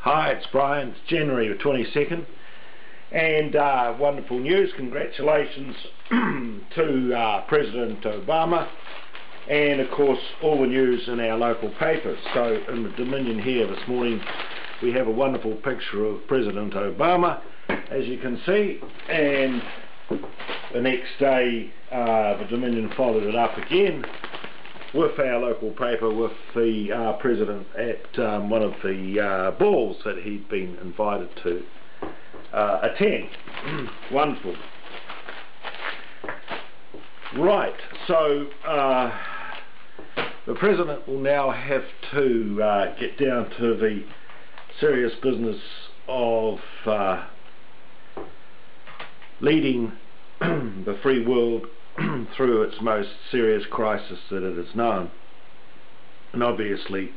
Hi, it's Brian. It's January the 22nd, and wonderful news. Congratulations to President Obama, and of course all the news in our local papers. So in the Dominion here this morning we have a wonderful picture of President Obama, as you can see, and the next day the Dominion followed it up again with our local paper, with the President at one of the balls that he'd been invited to attend. Wonderful. Right, so the President will now have to get down to the serious business of leading the free world through its most serious crisis that it has known. And obviously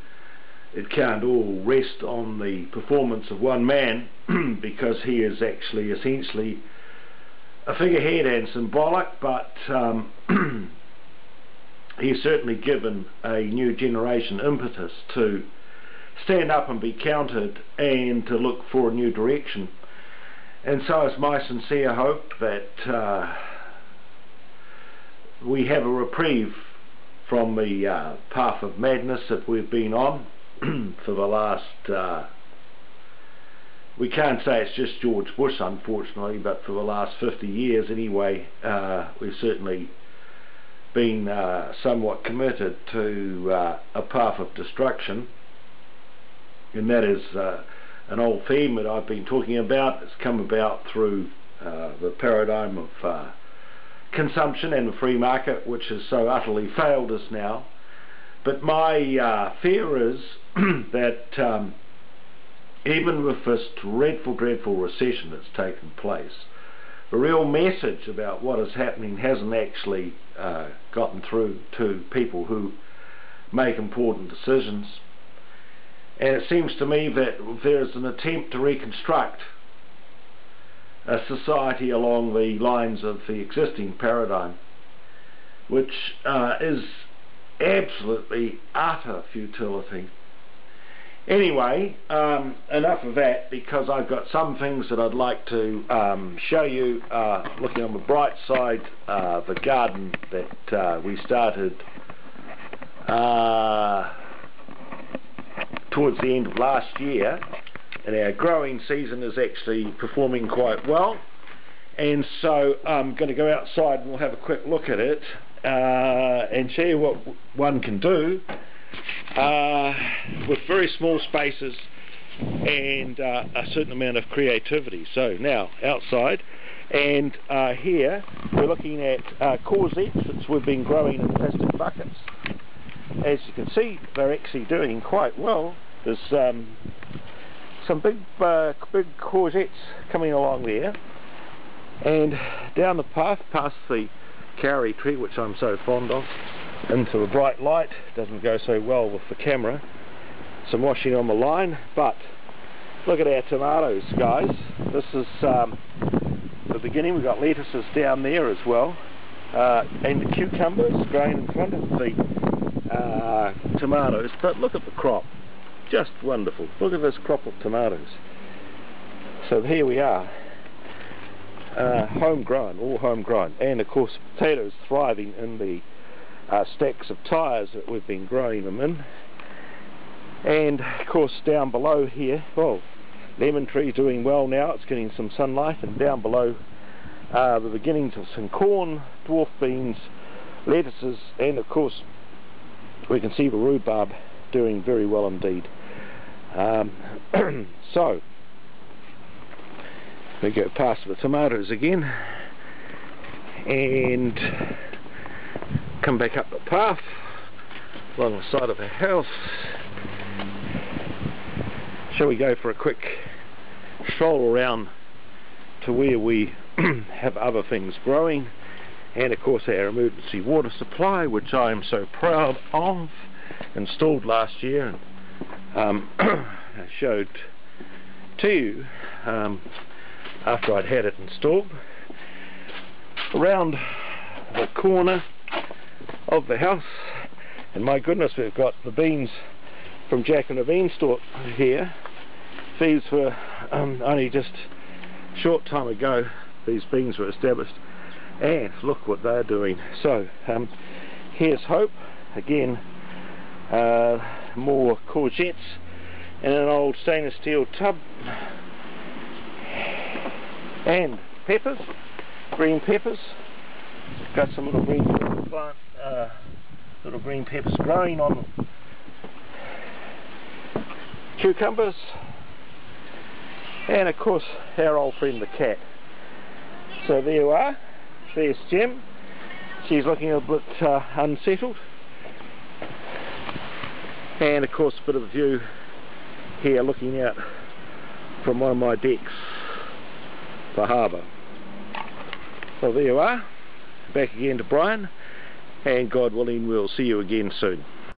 it can't all rest on the performance of one man because he is actually essentially a figurehead and symbolic, but he's certainly given a new generation impetus to stand up and be counted and to look for a new direction. And so it's my sincere hope that we have a reprieve from the path of madness that we've been on for the last, we can't say it's just George Bush unfortunately, but for the last 50 years anyway, we've certainly been somewhat committed to a path of destruction. And that is an old theme that I've been talking about. It's come about through the paradigm of consumption and the free market, which has so utterly failed us now. But my fear is that even with this dreadful recession that's taken place, the real message about what is happening hasn't actually gotten through to people who make important decisions. And it seems to me that there's an attempt to reconstruct a society along the lines of the existing paradigm, which is absolutely utter futility. Anyway, enough of that, because I've got some things that I'd like to show you. Looking on the bright side, the garden that we started towards the end of last year, and our growing season is actually performing quite well. And so I'm going to go outside and we'll have a quick look at it and show you what one can do with very small spaces and a certain amount of creativity. So now outside, and here we're looking at courgettes which we've been growing in plastic buckets. As you can see, they're actually doing quite well. There's some big courgettes coming along there, and down the path past the kauri tree, which I'm so fond of, into the bright light. Doesn't go so well with the camera, some washing on the line. But look at our tomatoes, guys. This is the beginning. We've got lettuces down there as well, and the cucumbers growing in front of the tomatoes. But look at the crop, just wonderful. Look at this crop of tomatoes. So here we are, homegrown, all homegrown, and of course potatoes thriving in the stacks of tyres that we've been growing them in. And of course down below here, well, lemon tree doing well now, it's getting some sunlight, and down below the beginnings of some corn, dwarf beans, lettuces, and of course we can see the rhubarb doing very well indeed. So we go past the tomatoes again and come back up the path along the side of the house. Shall we go for a quick stroll around to where we have other things growing, and of course our emergency water supply, which I am so proud of, installed last year, and I showed to you after I'd had it installed. Around the corner of the house, and my goodness, we've got the beans from Jack and the Beanstalk here, these were only just a short time ago, these beans were established, and look what they're doing. So here's hope again. More courgettes in an old stainless steel tub, and peppers, green peppers. Got some little green pepper plant, little green peppers growing on cucumbers, and of course our old friend the cat. So there you are, there's Jem. She's looking a bit unsettled, and of course a bit of a view here looking out from one of my decks, the harbour. So there you are, back again to Brian, and God willing we'll see you again soon.